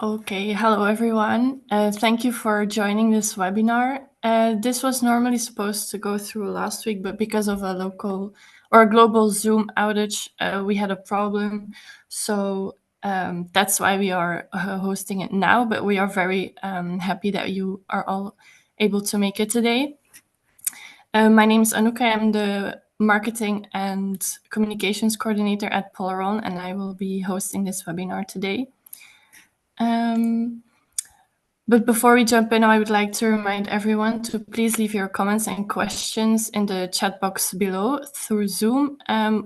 Okay, hello everyone. Thank you for joining this webinar. This was normally supposed to go through last week, but because of a local or a global Zoom outage, we had a problem. So that's why we are hosting it now, but we are very happy that you are all able to make it today. My name is Anouk. I'm the Marketing and Communications Coordinator at Polaron, and I will be hosting this webinar today. But before we jump in, I would like to remind everyone to please leave your comments and questions in the chat box below through Zoom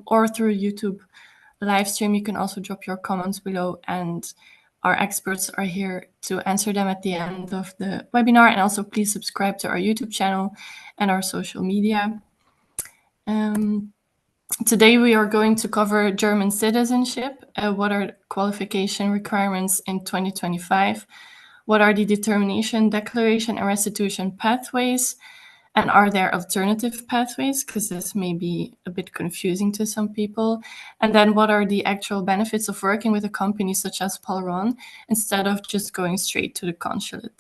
or through YouTube live stream. You can also drop your comments below, and our experts are here to answer them at the end of the webinar. And also please subscribe to our YouTube channel and our social media. Today we are going to cover German citizenship. What are qualification requirements in 2025? What are the determination, declaration, and restitution pathways? And are there alternative pathways? Because this may be a bit confusing to some people. And then what are the actual benefits of working with a company such as Polaron instead of just going straight to the consulate?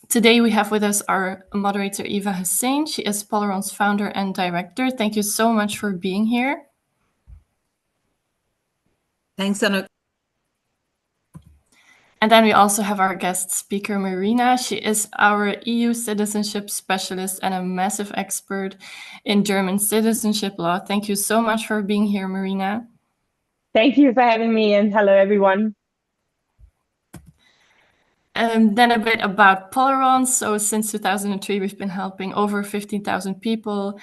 Today we have with us our moderator, Eva Hussain. She is Polaron's founder and director. Thank you so much for being here. Thanks, Anouk. And then we also have our guest speaker, Marina. She is our EU citizenship specialist and a massive expert in German citizenship law. Thank you so much for being here, Marina. Thank you for having me, and hello, everyone. Then a bit about Polaron. So since 2003, we've been helping over 15,000 people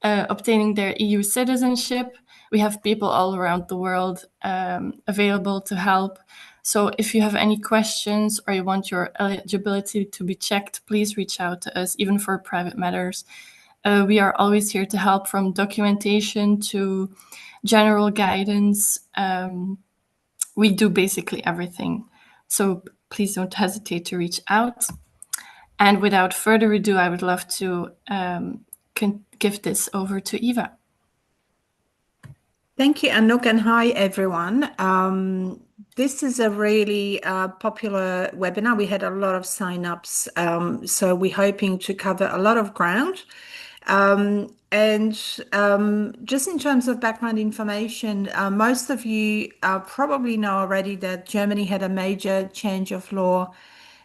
obtaining their EU citizenship. We have people all around the world available to help. So if you have any questions or you want your eligibility to be checked, please reach out to us, even for private matters. We are always here to help, from documentation to general guidance. We do basically everything. So please don't hesitate to reach out. And without further ado, I would love to give this over to Eva. Thank you, Anouk, and hi, everyone. This is a really popular webinar. We had a lot of sign-ups, so we're hoping to cover a lot of ground. Just in terms of background information, most of you probably know already that Germany had a major change of law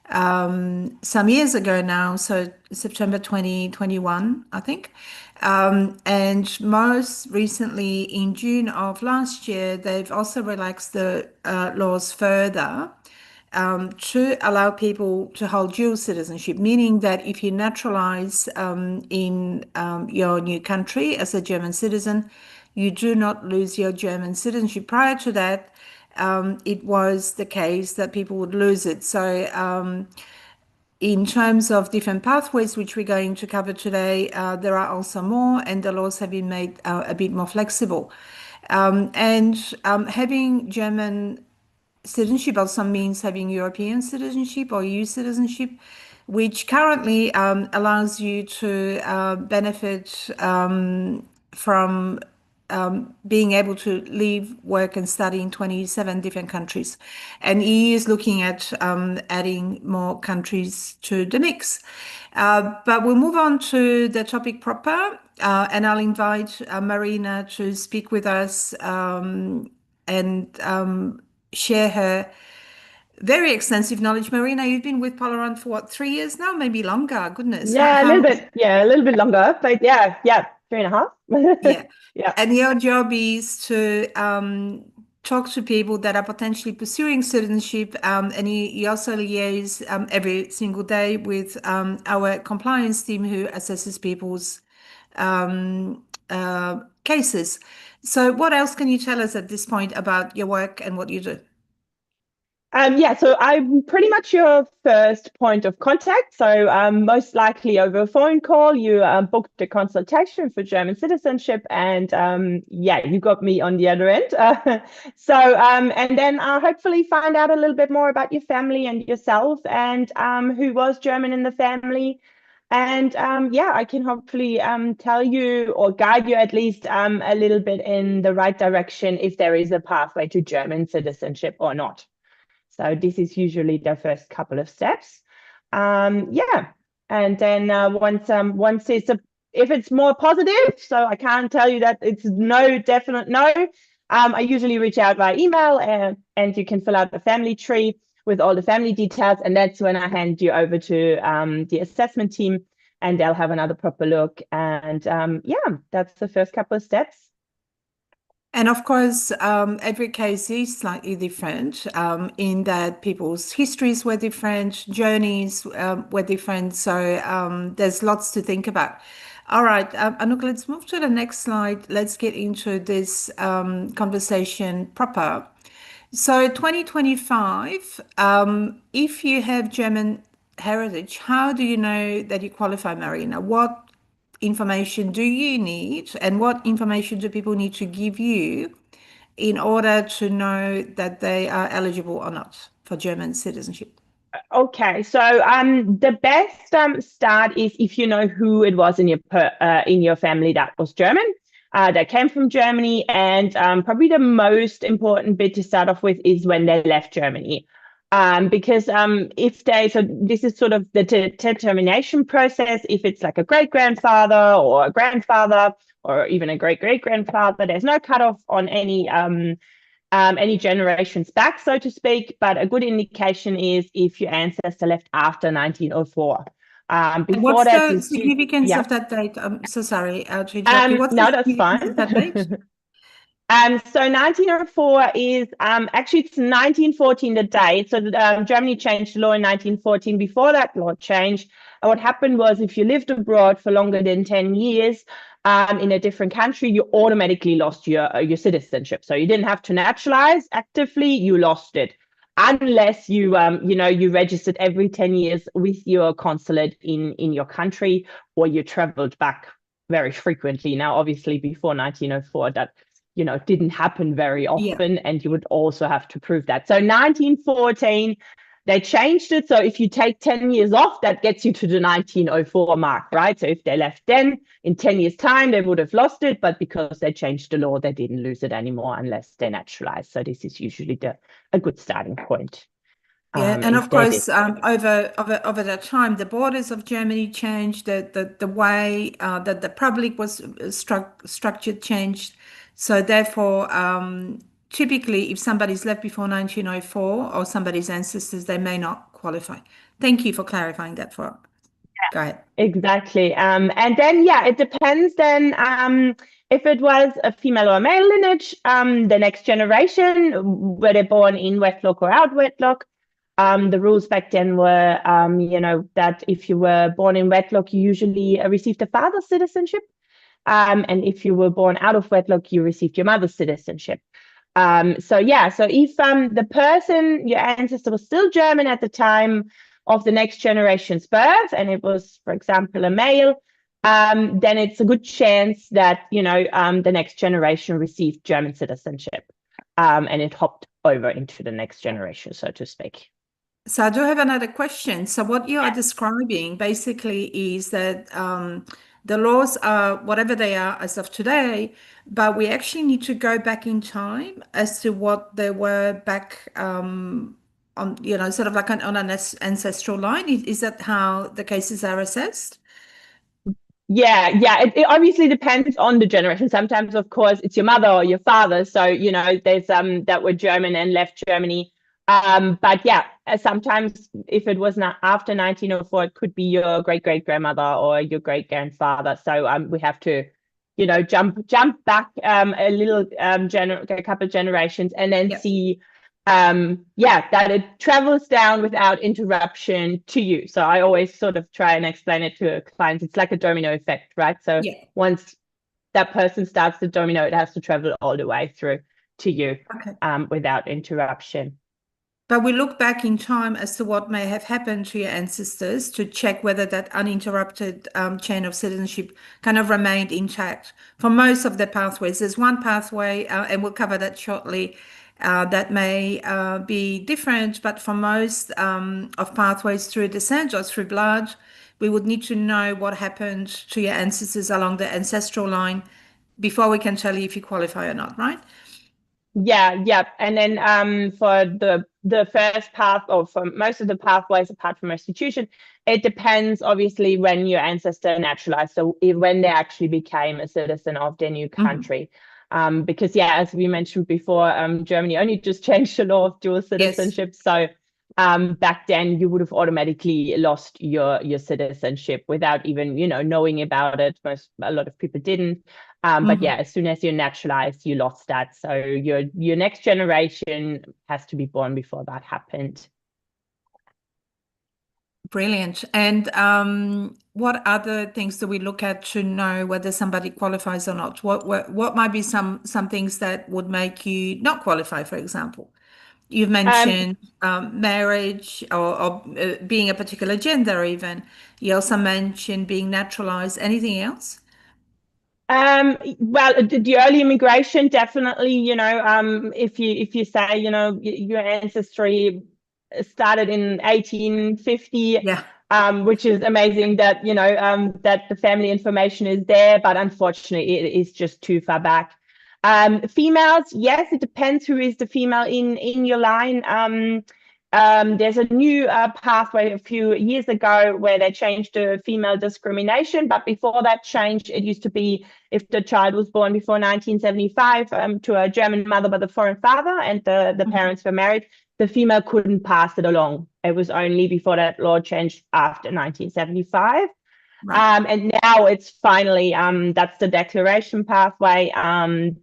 some years ago now, so September 2021, I think. And most recently, in June of last year, they've also relaxed the laws further to allow people to hold dual citizenship, meaning that if you naturalize in your new country as a German citizen, you do not lose your German citizenship. Prior to that, it was the case that people would lose it. So in terms of different pathways, which we're going to cover today, there are also more, and the laws have been made a bit more flexible. Having German citizenship also means having European citizenship or EU citizenship, which currently allows you to benefit from being able to live, work, and study in 27 different countries. And EU is looking at adding more countries to the mix. But we'll move on to the topic proper, and I'll invite Marina to speak with us and share her very extensive knowledge. Marina, you've been with Polaron for what, 3 years now? Maybe longer. Goodness. Yeah, a little bit. Yeah, a little bit longer, but yeah, 3.5. Yeah. Yeah. And your job is to talk to people that are potentially pursuing citizenship, and you also liaise every single day with our compliance team, who assesses people's cases. So what else can you tell us at this point about your work and what you do? Yeah, so I'm pretty much your first point of contact. So most likely over a phone call, you booked a consultation for German citizenship, and yeah, you got me on the other end. And then I'll hopefully find out a little bit more about your family and yourself, and who was German in the family. And yeah, I can hopefully tell you, or guide you at least a little bit in the right direction, if there is a pathway to German citizenship or not. So this is usually the first couple of steps. Yeah, and then once if it's more positive, so I can't tell you that it's no, definite no. I usually reach out via email, and you can fill out a family tree with all the family details, and that's when I hand you over to the assessment team, and they'll have another proper look. And yeah, that's the first couple of steps. And of course, every case is slightly different in that people's histories were different, journeys were different. So there's lots to think about. All right, Anouk, let's move to the next slide. Let's get into this conversation proper. So 2025, if you have German heritage, how do you know that you qualify, Marina? What information do you need, and what information do people need to give you in order to know that they are eligible or not for German citizenship? Okay, so the best start is if you know who it was in your family that was German, that came from Germany, and probably the most important bit to start off with is when they left Germany. Because so this is sort of the determination process. If it's like a great-grandfather or a grandfather or even a great-great-grandfather, there's no cutoff on any generations back, so to speak. But a good indication is if your ancestor left after 1904. Before what's that, the significance of that date? I'm so sorry to interrupt you. What's no, the that's fine. of that date? So 1904 is actually it's 1914 the date. So Germany changed the law in 1914. Before that law changed, what happened was if you lived abroad for longer than 10 years in a different country, you automatically lost your citizenship. So you didn't have to naturalize actively; you lost it, unless you you registered every 10 years with your consulate in your country, or you traveled back very frequently. Now, obviously, before 1904, that didn't happen very often, and you would also have to prove that. So 1914, they changed it. So if you take 10 years off, that gets you to the 1904 mark, right? So if they left then, in 10 years' time, they would have lost it. But because they changed the law, they didn't lose it anymore unless they naturalized. So this is usually a good starting point. Yeah, and of course, over that time, the borders of Germany changed, the way that the public was structured changed. So therefore, typically, if somebody's left before 1904 or somebody's ancestors, they may not qualify. Thank you for clarifying that for us. Go ahead. Exactly. And then, yeah, it depends then if it was a female or a male lineage, the next generation, were they born in wedlock or out wedlock. The rules back then were, that if you were born in wedlock, you usually received a father's citizenship. And if you were born out of wedlock, you received your mother's citizenship. So if the person, your ancestor, was still German at the time of the next generation's birth, and it was, for example, a male, then it's a good chance that, the next generation received German citizenship, and it hopped over into the next generation, so to speak. So I do have another question. So what you are describing basically is that the laws are whatever they are as of today, but we actually need to go back in time as to what they were back on, sort of like on an ancestral line. Is that how the cases are assessed? Yeah. It obviously depends on the generation. Sometimes, of course, it's your mother or your father. So, there's that were German and left Germany. But yeah, sometimes if it was not after 1904, it could be your great-great-grandmother or your great-grandfather. So we have to, jump back a couple of generations, and then see that it travels down without interruption to you. So I always sort of try and explain it to clients. It's like a domino effect, right? So once that person starts the domino, it has to travel all the way through to you without interruption. But we look back in time as to what may have happened to your ancestors to check whether that uninterrupted chain of citizenship kind of remained intact. For most of the pathways, there's one pathway, and we'll cover that shortly, that may be different, but for most of pathways through descent or through blood, we would need to know what happened to your ancestors along the ancestral line before we can tell you if you qualify or not, right? Yeah. And then for the first path, or for most of the pathways apart from restitution, it depends obviously when your ancestor naturalized, so when they actually became a citizen of their new country. Because as we mentioned before, Germany only just changed the law of dual citizenship. So back then you would have automatically lost your citizenship without even knowing about it. A lot of people didn't. But as soon as you're naturalized, you lost that. So your next generation has to be born before that happened. Brilliant. And what other things do we look at to know whether somebody qualifies or not? What might be some things that would make you not qualify, for example? You've mentioned marriage or being a particular gender even. You also mentioned being naturalized. Anything else? Well, the early immigration, definitely, if you say, your ancestry started in 1850, Yeah. which is amazing that, that the family information is there, but unfortunately it is just too far back. Females, yes, it depends who is the female in your line. There's a new pathway a few years ago where they changed the female discrimination, but before that change, it used to be if the child was born before 1975 to a German mother but a foreign father, and the parents were married, the female couldn't pass it along. It was only before that law changed after 1975. Right. And now it's finally, that's the declaration pathway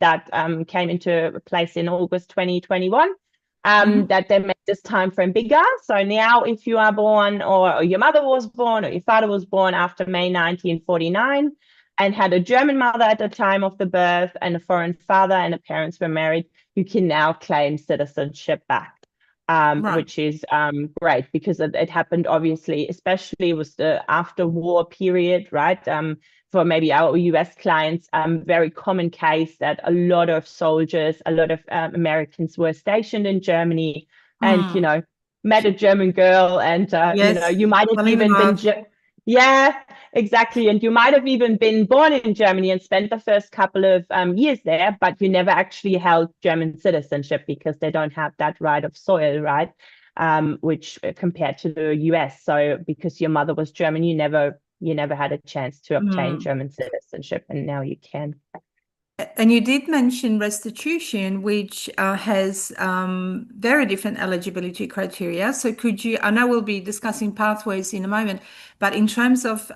that came into place in August 2021. That they made this time frame bigger. So now if you are born, or your mother was born, or your father was born after May 1949 and had a German mother at the time of the birth and a foreign father, and the parents were married, you can now claim citizenship back. Right. Which is great, because it happened obviously, especially with the after war period, right? For maybe our US clients, very common case that a lot of soldiers, a lot of Americans were stationed in Germany, and met a German girl, and Yes. you might have Well, even even been love. yeah, exactly. And you might have even been born in Germany and spent the first couple of years there, but you never actually held German citizenship because they don't have that right of soil, right? Which compared to the US. So because your mother was German, you never had a chance to obtain German citizenship, and now you can. And you did mention restitution, which has very different eligibility criteria. So could you, I know we'll be discussing pathways in a moment, but in terms of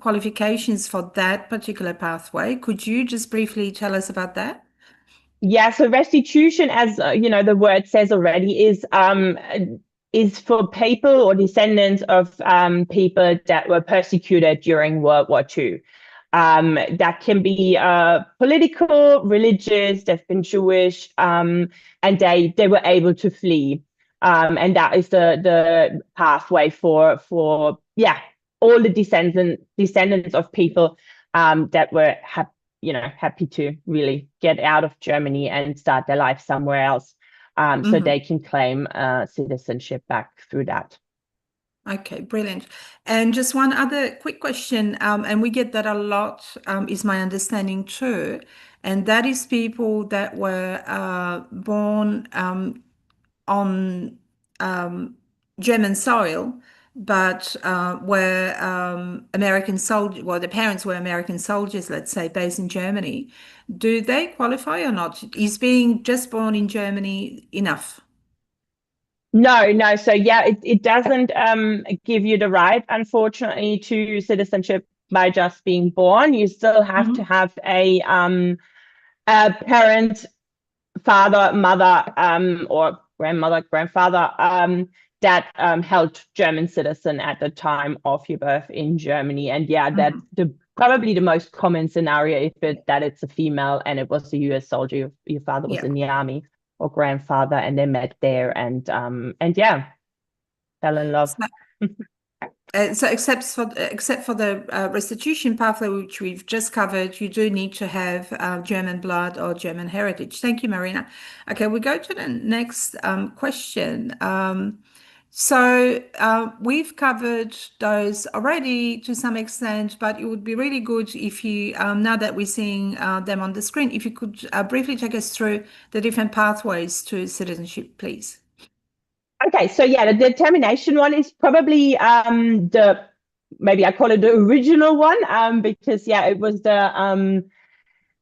qualifications for that particular pathway, could you just briefly tell us about that? Yeah, so restitution, as the word says already, is for people or descendants of people that were persecuted during World War II. That can be political, religious, they've been Jewish, and they were able to flee. And that is the pathway for all the descendants of people that were happy to really get out of Germany and start their life somewhere else. So they can claim citizenship back through that. Okay, brilliant. And just one other quick question, and we get that a lot, is my understanding too, and that is people that were born on German soil, but were American soldiers, well, the parents were American soldiers, let's say, based in Germany. Do they qualify or not? Is being just born in Germany enough? No. So it doesn't give you the right, unfortunately, to citizenship by just being born. You still have to have a parent, father, mother, or grandmother, grandfather, that held German citizen at the time of your birth in Germany. And that's probably the most common scenario, that it's a female and it was a US soldier, your father was in the army, or grandfather, and they met there and fell in love. So except for the restitution pathway, which we've just covered, you do need to have German blood or German heritage. Thank you, Marina. Okay, we go to the next question. So we've covered those already to some extent, but it would be really good if you, now that we're seeing them on the screen, if you could briefly take us through the different pathways to citizenship, please. Okay, so yeah, the determination one is probably maybe I call it the original one, because yeah, it was the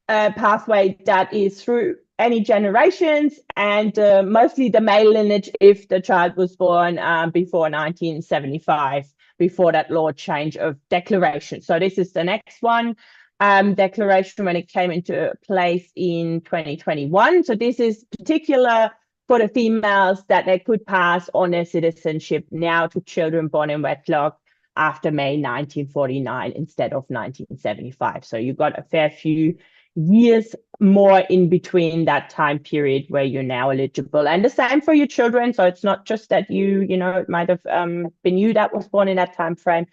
pathway that is through any generations, and mostly the male lineage if the child was born before 1975, before that law change of declaration. So this is the next one, declaration when it came into place in 2021. So this is particular for the females that they could pass on their citizenship now to children born in wedlock after May 1949 instead of 1975. So you got a fair few years more in between that time period where you're now eligible, and the same for your children. So it's not just that it might have been you that was born in that time frame.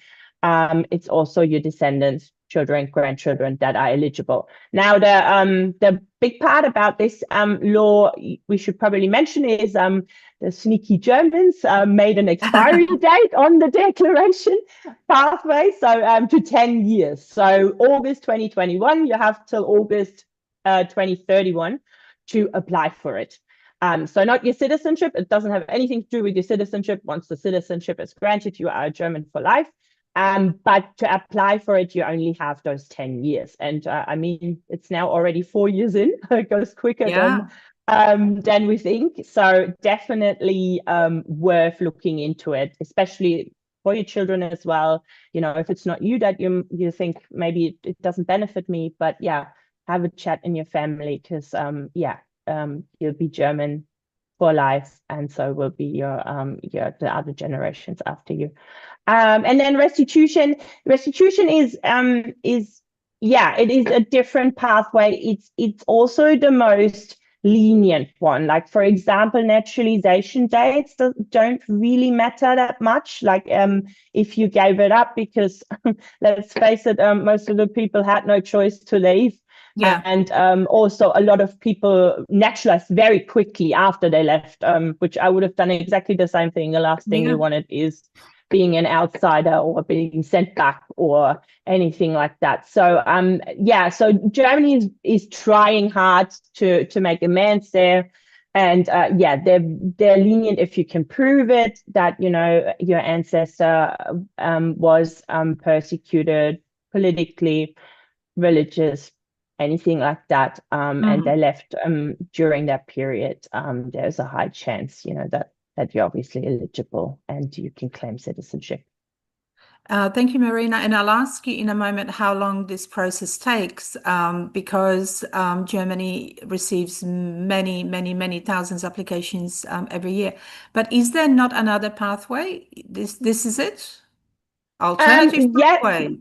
It's also your descendants, children, grandchildren that are eligible. Now the big part about this law we should probably mention is the sneaky Germans made an expiry date on the declaration pathway, so to 10 years. So August 2021, you have till August 2031 to apply for it. So not your citizenship. It doesn't have anything to do with your citizenship. Once the citizenship is granted, you are a German for life. But to apply for it, you only have those 10 years. And I mean, it's now already 4 years in. It goes quicker than we think. So definitely worth looking into it, especially for your children as well. You know, if it's not you that you think maybe it doesn't benefit me, but yeah, have a chat in your family, because you'll be German for life, and so will be your the other generations after you. And then restitution is it is a different pathway. It's also the most lenient one. Like, for example, naturalization dates don't really matter that much. Like if you gave it up because let's face it, most of the people had no choice to leave. Yeah. And also a lot of people naturalized very quickly after they left, which I would have done exactly the same thing. The last thing you wanted is being an outsider or being sent back or anything like that. So so Germany is trying hard to make amends there. And they're lenient if you can prove it, that your ancestor was persecuted politically, religious, anything like that, and they left during that period. There's a high chance that you're obviously eligible and you can claim citizenship. Thank you, Marina. And I'll ask you in a moment how long this process takes, because Germany receives many, many, many thousands of applications every year. But is there not another pathway? This is it? Alternative pathway?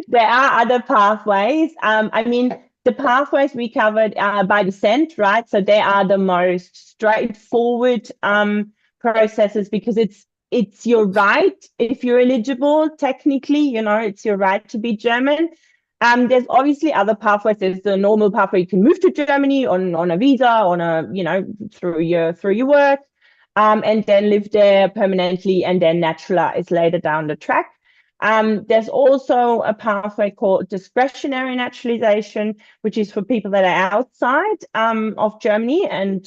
There are other pathways. I mean, the pathways we covered by descent, right? So they are the most straightforward processes, because it's your right. If you're eligible, technically, it's your right to be German. There's obviously other pathways. There's the normal pathway. You can move to Germany on a visa, through your work, and then live there permanently, and then naturalize later down the track. There's also a pathway called discretionary naturalization, which is for people that are outside of Germany, and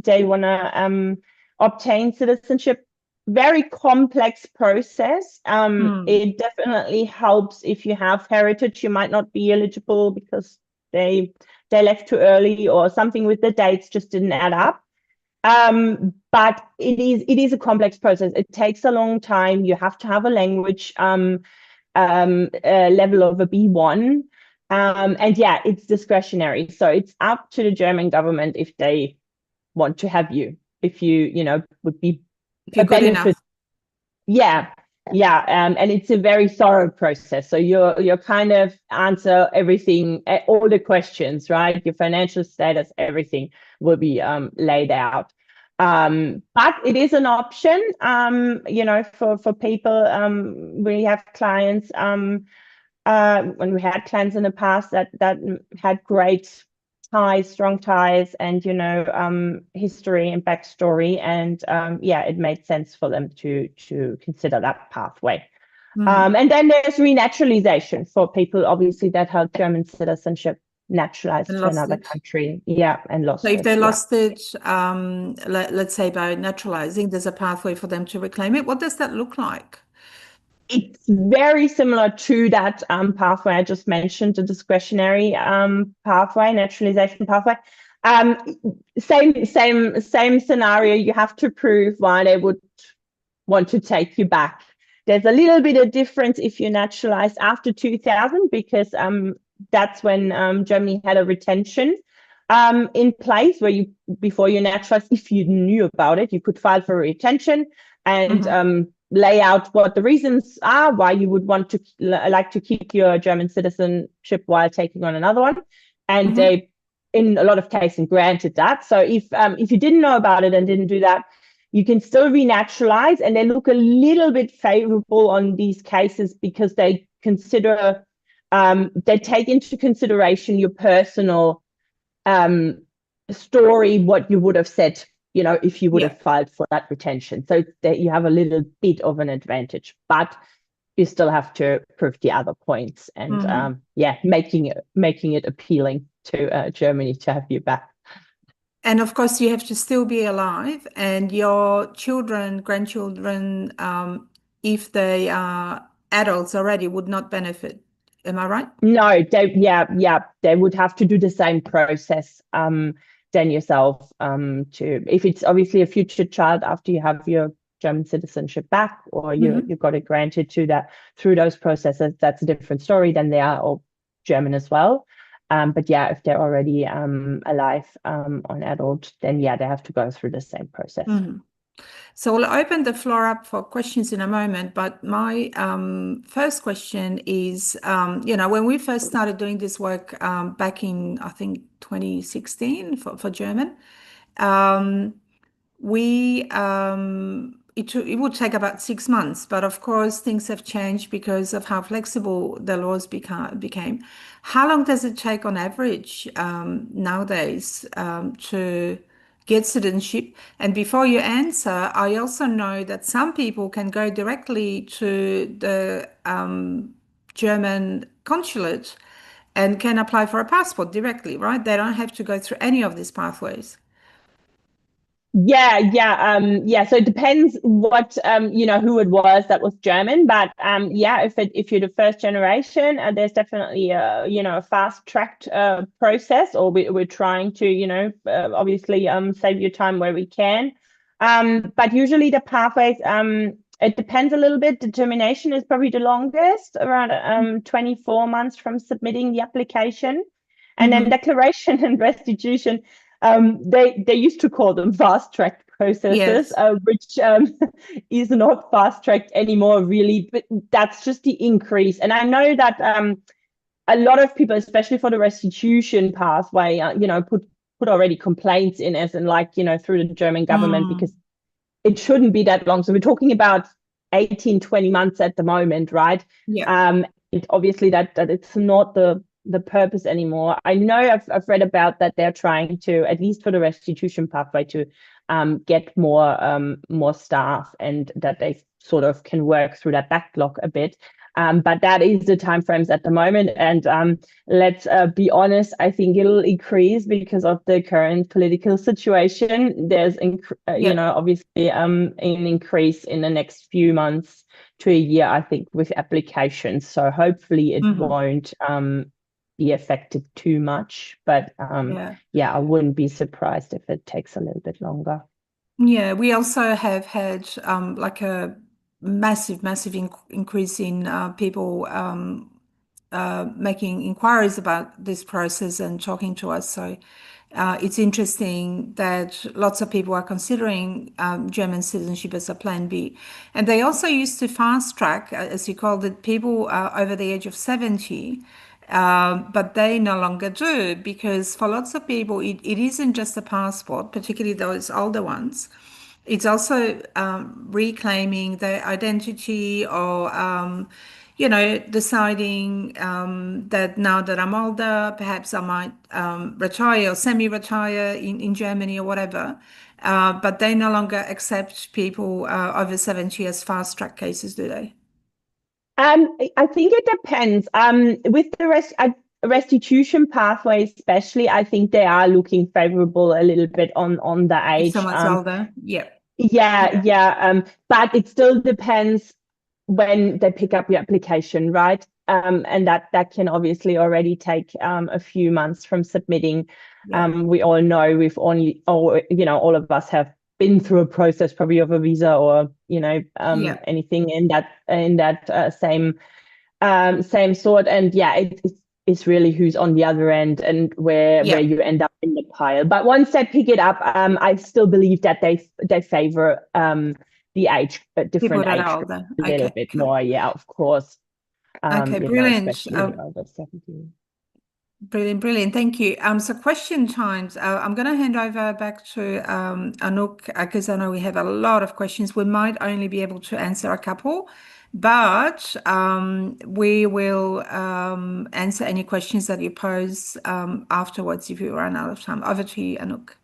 they want to obtain citizenship. Very complex process. It definitely helps if you have heritage. You might not be eligible because they left too early, or something with the dates just didn't add up. But it is a complex process. It takes a long time. You have to have a language level of a B1. And it's discretionary. So it's up to the German government if they want to have you, if you would be a benefit. And it's a very thorough process. So you're kind of answer everything, all the questions, right? Your financial status, everything will be laid out. But it is an option, for people. We have clients, when we had clients in the past that had great ties, strong ties, and history and backstory, and it made sense for them to consider that pathway. And then there's renaturalization for people, obviously, that held German citizenship, naturalized to another country, and lost it. So if they lost it, let's say by naturalizing, there's a pathway for them to reclaim it. What does that look like? It's very similar to that pathway I just mentioned, the discretionary pathway, naturalization pathway. Same scenario. You have to prove why they would want to take you back. There's a little bit of difference if you naturalized after 2000, because that's when Germany had a retention in place where before you naturalized, if you knew about it, you could file for a retention and lay out what the reasons are why you would want to like to keep your German citizenship while taking on another one. And they, in a lot of cases, granted that. So if you didn't know about it and didn't do that, you can still renaturalize, and they look a little bit favorable on these cases because they consider, they take into consideration your personal story, what you would have said, if you would have filed for that retention. So that you have a little bit of an advantage, but you still have to prove the other points and making it appealing to Germany to have you back. And of course, you have to still be alive, and your children, grandchildren, if they are adults already, would not benefit. Am I right? No, they would have to do the same process than yourself. If it's obviously a future child after you have your German citizenship back, or you got it granted through those processes, that's a different story. Then they are all German as well. But if they're already alive on adult, then they have to go through the same process. So we'll open the floor up for questions in a moment. But my first question is, when we first started doing this work back in, I think, 2016 for German, it would take about 6 months, but of course things have changed because of how flexible the laws became. How long does it take on average nowadays to get citizenship? And before you answer, I also know that some people can go directly to the German consulate and can apply for a passport directly, right? They don't have to go through any of these pathways. So it depends what who it was that was German, but if you're the first generation, there's definitely a fast-tracked process, or we're trying to obviously save you time where we can, but usually the pathways, it depends a little bit. Determination is probably the longest, around 24 months from submitting the application, and then declaration and restitution. They used to call them fast-tracked processes, which is not fast-tracked anymore, really. But that's just the increase. And I know that a lot of people, especially for the restitution pathway, put already complaints in, as in through the German government, because it shouldn't be that long. So we're talking about 18, 20 months at the moment, right? Obviously that it's not the purpose anymore. I know I've read about that they're trying to, at least for the restitution pathway, to get more staff, and that they sort of can work through that backlog a bit. But that is the timeframes at the moment, and let's be honest, I think it'll increase because of the current political situation. There's obviously an increase in the next few months to a year, I think, with applications. So hopefully it won't be affected too much, but I wouldn't be surprised if it takes a little bit longer. We also have had like a massive increase in people making inquiries about this process and talking to us. So it's interesting that lots of people are considering German citizenship as a plan B. And they also used to fast track, as you called it, people over the age of 70. But they no longer do, because for lots of people, it isn't just a passport, particularly those older ones. It's also reclaiming their identity, or you know, deciding that now that I'm older, perhaps I might retire or semi-retire in Germany or whatever. But they no longer accept people over 70 as fast-track cases, do they? I think it depends. With the restitution pathway, especially, I think they are looking favorable a little bit on the If age. someone's older, yeah. Yeah. But it still depends when they pick up your application, right? And that can obviously already take a few months from submitting. Yeah. We all know all of us have been through a process probably of a visa or anything in that same sort. And it's really who's on the other end and where you end up in the pile. But once they pick it up, I still believe that they favor the age, different age group a little bit more. Yeah, of course. Okay, brilliant. Especially over 17. Brilliant. Thank you. So question times. I'm going to hand over back to Anouk because I know we have a lot of questions. We might only be able to answer a couple, but we will answer any questions that you pose afterwards if you run out of time. Over to you, Anouk.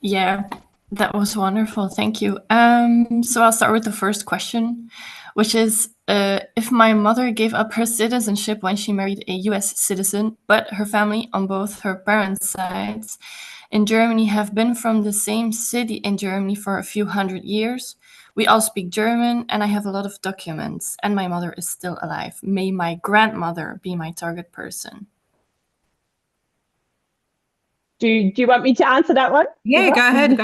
Yeah, that was wonderful. Thank you. So I'll start with the first question, which is if my mother gave up her citizenship when she married a US citizen, but her family on both her parents' sides in Germany have been from the same city in Germany for a few hundred years. We all speak German and I have a lot of documents and my mother is still alive. May my grandmother be my target person? Do you want me to answer that one? Yeah, go ahead.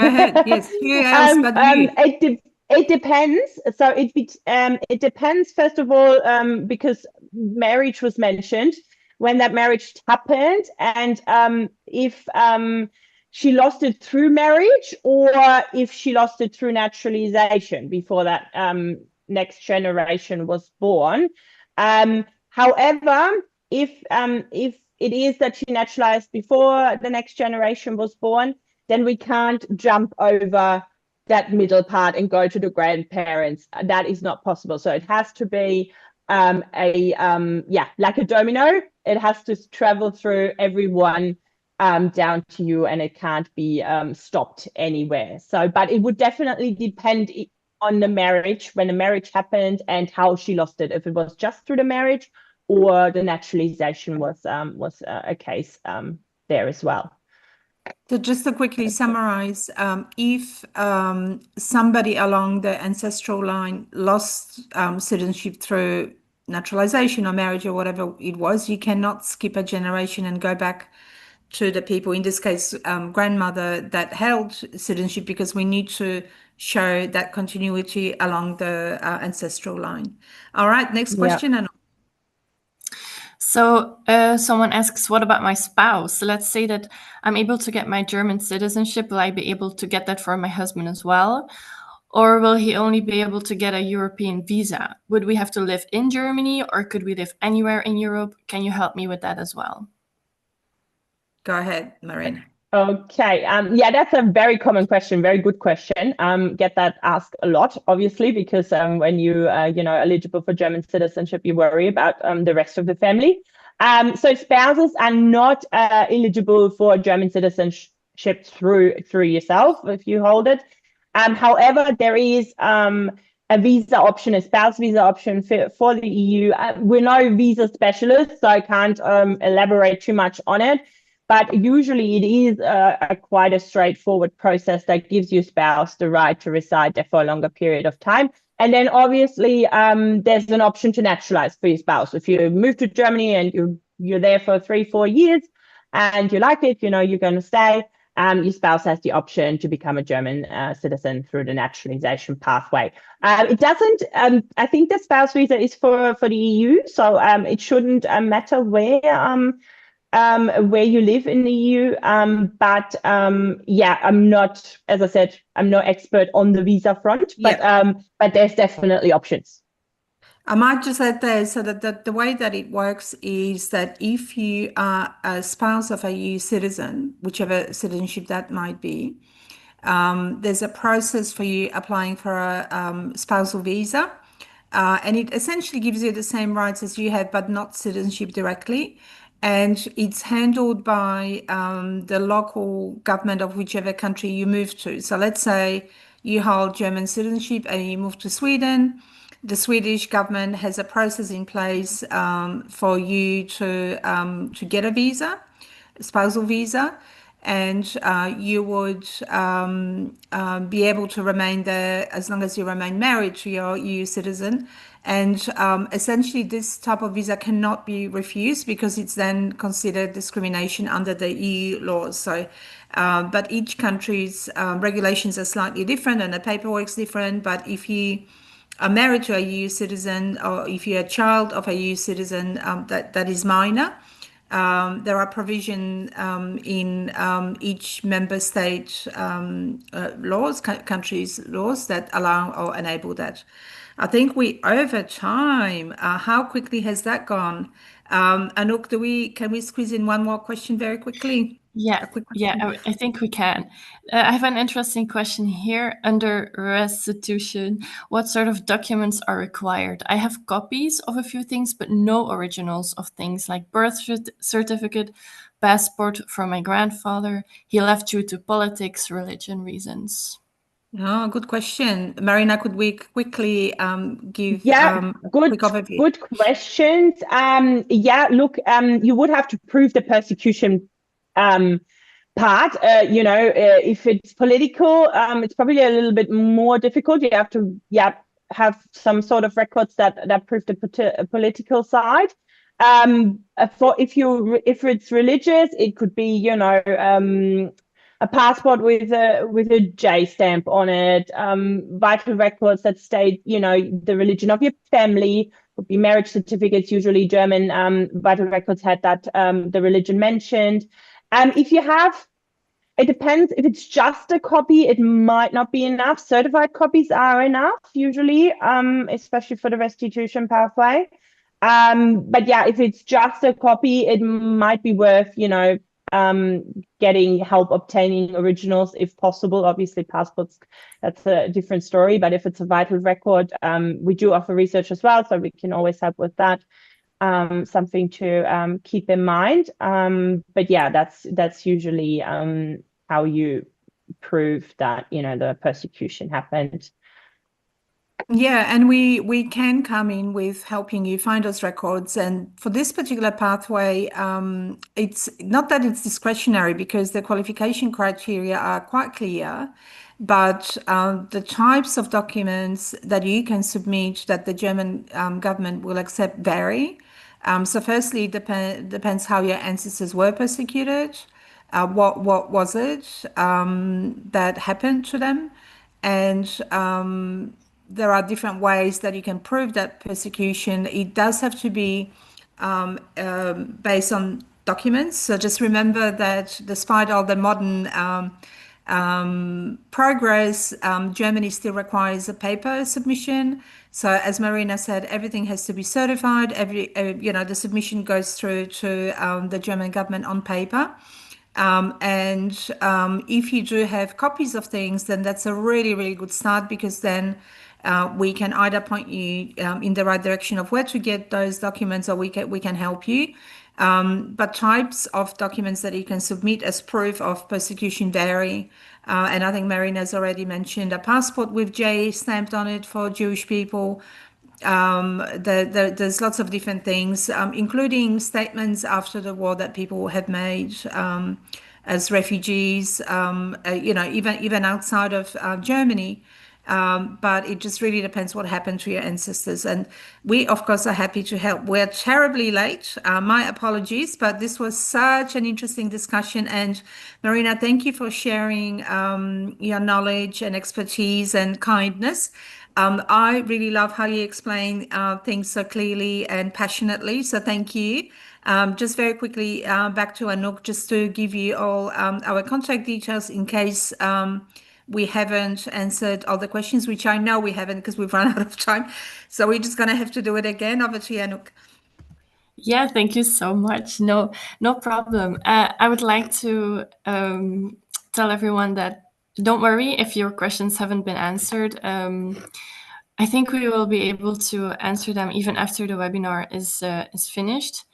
Yes. Who else but you? It depends. So it depends, first of all, because marriage was mentioned, when that marriage happened, and if she lost it through marriage or if she lost it through naturalization before that next generation was born. However, if it is that she naturalized before the next generation was born, then we can't jump over that middle part and go to the grandparents. That is not possible. So it has to be like a domino. It has to travel through everyone down to you, and it can't be stopped anywhere. So, but it would definitely depend on the marriage, when the marriage happened and how she lost it. If it was just through the marriage or the naturalization was a case there as well. So just to quickly summarize, if somebody along the ancestral line lost citizenship through naturalization or marriage or whatever it was, you cannot skip a generation and go back to the people, in this case, grandmother that held citizenship, because we need to show that continuity along the ancestral line. All right, next question. Yeah. So someone asks, what about my spouse? Let's say that I'm able to get my German citizenship. Will I be able to get that for my husband as well? Or will he only be able to get a European visa? Would we have to live in Germany or could we live anywhere in Europe? Can you help me with that as well? Go ahead, Marina. Okay. That's a very common question. Very good question. Get that asked a lot, obviously, because when you eligible for German citizenship, you worry about the rest of the family. So spouses are not eligible for German citizenship through yourself if you hold it. However, there is a visa option, a spouse visa option for the EU. We're no visa specialists, so I can't elaborate too much on it. But usually it is quite a straightforward process that gives your spouse the right to reside there for a longer period of time. And then obviously there's an option to naturalize for your spouse. If you move to Germany and you're there for 3-4 years and you like it, you're going to stay, your spouse has the option to become a German citizen through the naturalization pathway. It doesn't, I think the spouse visa is for the EU, so it shouldn't matter where you live in the EU. But I'm not, as I said, I'm no expert on the visa front, but there's definitely options. I might just add there, so that the way that it works is that if you are a spouse of a EU citizen, whichever citizenship that might be, there's a process for you applying for a spousal visa. and it essentially gives you the same rights as you have, but not citizenship directly. And it's handled by the local government of whichever country you move to. So let's say you hold German citizenship and you move to Sweden. The Swedish government has a process in place for you to get a visa, a spousal visa, and you would be able to remain there as long as you remain married to your EU citizen. And essentially, this type of visa cannot be refused because it's then considered discrimination under the EU laws. So, but each country's regulations are slightly different and the paperwork's different. But if you are married to a EU citizen, or if you're a child of a EU citizen that is minor, there are provisions in each member state laws, countries' laws that allow or enable that. I think we over time. How quickly has that gone? Anouk, can we squeeze in one more question very quickly? Yeah, I think we can. I have an interesting question here under restitution. What sort of documents are required? I have copies of a few things, but no originals of things like birth certificate, passport from my grandfather. He left due to politics, religion reasons. Oh, good question. Marina, could we quickly give good, quick overview? Good questions. Look, you would have to prove the persecution part. If it's political, it's probably a little bit more difficult. You have to have some sort of records that prove the political side. If it's religious, it could be a passport with a J stamp on it, vital records that state the religion of your family. Would be marriage certificates. Usually German vital records had that the religion mentioned. If you have, it depends. If it's just a copy, it might not be enough. Certified copies are enough usually, especially for the restitution pathway. But yeah, if it's just a copy, it might be worth getting help obtaining originals if possible. Obviously, passports, that's a different story. But if it's a vital record, we do offer research as well, so we can always help with that. Something to keep in mind. But yeah, that's usually how you prove that the persecution happened. Yeah, and we can come in with helping you find those records. And for this particular pathway, it's not that it's discretionary because the qualification criteria are quite clear, but the types of documents that you can submit that the German government will accept vary. So firstly, it depends how your ancestors were persecuted. What was it that happened to them? And there are different ways that you can prove that persecution. It does have to be based on documents. So just remember that despite all the modern progress, Germany still requires a paper submission. So as Marina said, everything has to be certified. The submission goes through to the German government on paper. If you do have copies of things, then that's a really, really good start because then we can either point you in the right direction of where to get those documents, or we can help you. But types of documents that you can submit as proof of persecution vary. And I think Marina's already mentioned a passport with J stamped on it for Jewish people. There's lots of different things, including statements after the war that people have made as refugees, even outside of Germany. But it just really depends what happened to your ancestors. And we, of course, are happy to help. We're terribly late. My apologies, but this was such an interesting discussion. And Marina, thank you for sharing your knowledge and expertise and kindness. I really love how you explain things so clearly and passionately. So thank you. Just very quickly, back to Anouk, just to give you all our contact details in case we haven't answered all the questions, which I know we haven't because we've run out of time. So we're just going to have to do it again. Over to you, Anouk. Yeah, thank you so much. No problem. I would like to tell everyone that don't worry if your questions haven't been answered. I think we will be able to answer them even after the webinar is finished.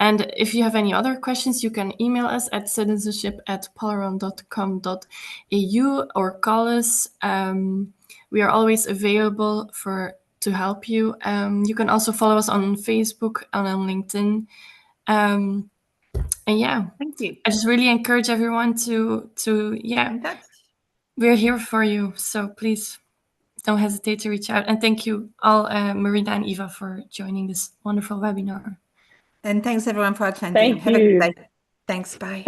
And if you have any other questions, you can email us at citizenship@polaron.com.au or call us. We are always available to help you. You can also follow us on Facebook and on LinkedIn. And yeah, Thank you. I just really encourage everyone to we're here for you. So please don't hesitate to reach out. And thank you all, Marina and Eva, for joining this wonderful webinar. And thanks everyone for attending. Thank Have a you. good day. Thanks. Bye.